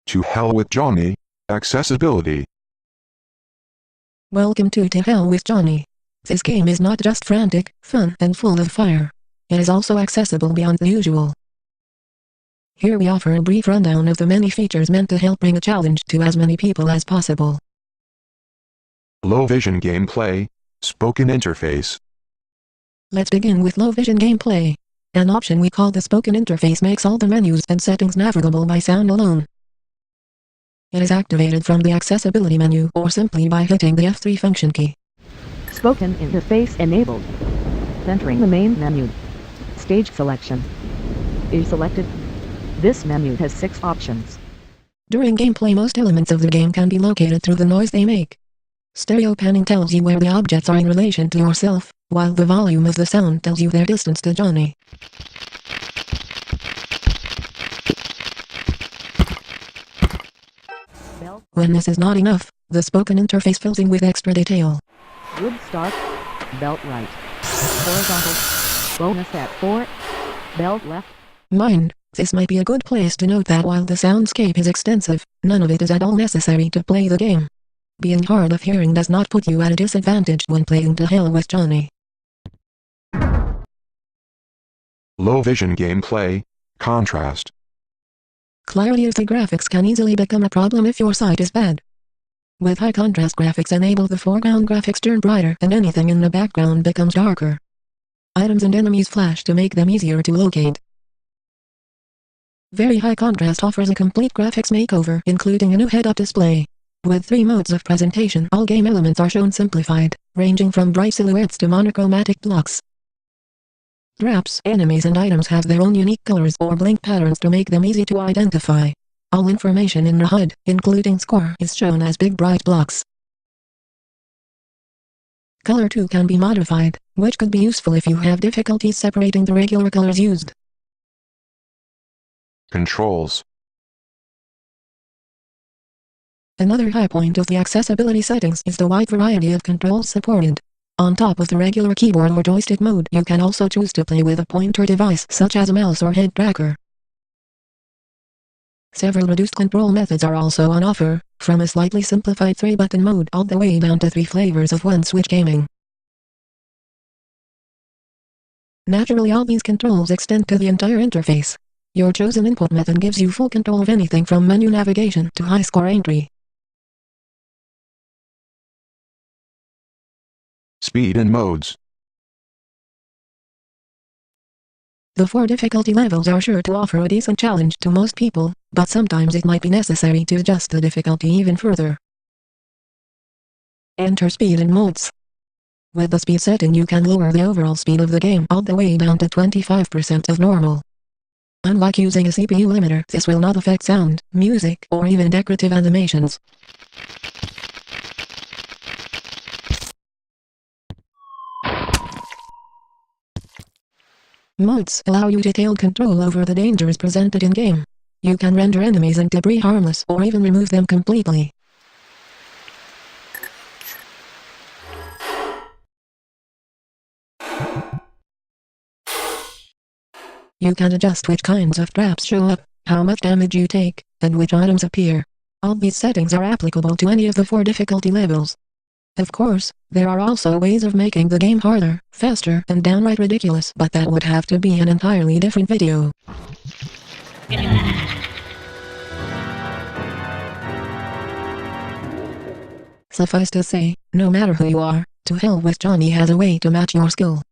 To hell with Johnny. Accessibility. Welcome to Hell with Johnny. This game is not just frantic, fun, and full of fire. It is also accessible beyond the usual. Here we offer a brief rundown of the many features meant to help bring a challenge to as many people as possible. Low vision gameplay. Spoken interface. Let's begin with low vision gameplay. An option we call the spoken interface makes all the menus and settings navigable by sound alone. It is activated from the accessibility menu or simply by hitting the F3 function key. Spoken interface enabled. Entering the main menu. Stage selection is selected. This menu has 6 options. During gameplay, most elements of the game can be located through the noise they make. Stereo panning tells you where the objects are in relation to yourself, while the volume of the sound tells you their distance to Johnny. When this is not enough, the spoken interface fills in with extra detail. Good start. Belt right. Horizontal. Bonus at 4. Belt left. Mind, this might be a good place to note that while the soundscape is extensive, none of it is at all necessary to play the game. Being hard of hearing does not put you at a disadvantage when playing To Hell with Johnny. Low vision gameplay. Contrast. Clarity of the graphics can easily become a problem if your sight is bad. With high contrast graphics, enable the foreground graphics turn brighter and anything in the background becomes darker. Items and enemies flash to make them easier to locate. Very high contrast offers a complete graphics makeover, including a new head-up display. With 3 modes of presentation, all game elements are shown simplified, ranging from bright silhouettes to monochromatic blocks. Traps, enemies and items have their own unique colors or blink patterns to make them easy to identify. All information in the HUD, including score, is shown as big bright blocks. Color too can be modified, which could be useful if you have difficulties separating the regular colors used. Controls. Another high point of the accessibility settings is the wide variety of controls supported. On top of the regular keyboard or joystick mode, you can also choose to play with a pointer device such as a mouse or head tracker. Several reduced control methods are also on offer, from a slightly simplified 3-button mode all the way down to 3 flavors of one-switch gaming. Naturally, all these controls extend to the entire interface. Your chosen input method gives you full control of anything from menu navigation to high score entry. Speed and modes. The 4 difficulty levels are sure to offer a decent challenge to most people, but sometimes it might be necessary to adjust the difficulty even further. Enter speed and modes. With the speed setting, you can lower the overall speed of the game all the way down to 25% of normal. Unlike using a CPU limiter, this will not affect sound, music, or even decorative animations. Modes allow you detailed control over the dangers presented in-game. You can render enemies and debris harmless or even remove them completely. You can adjust which kinds of traps show up, how much damage you take, and which items appear. All these settings are applicable to any of the 4 difficulty levels. Of course, there are also ways of making the game harder, faster, and downright ridiculous, but that would have to be an entirely different video. Suffice to say, no matter who you are, To Hell with Johnny has a way to match your skill.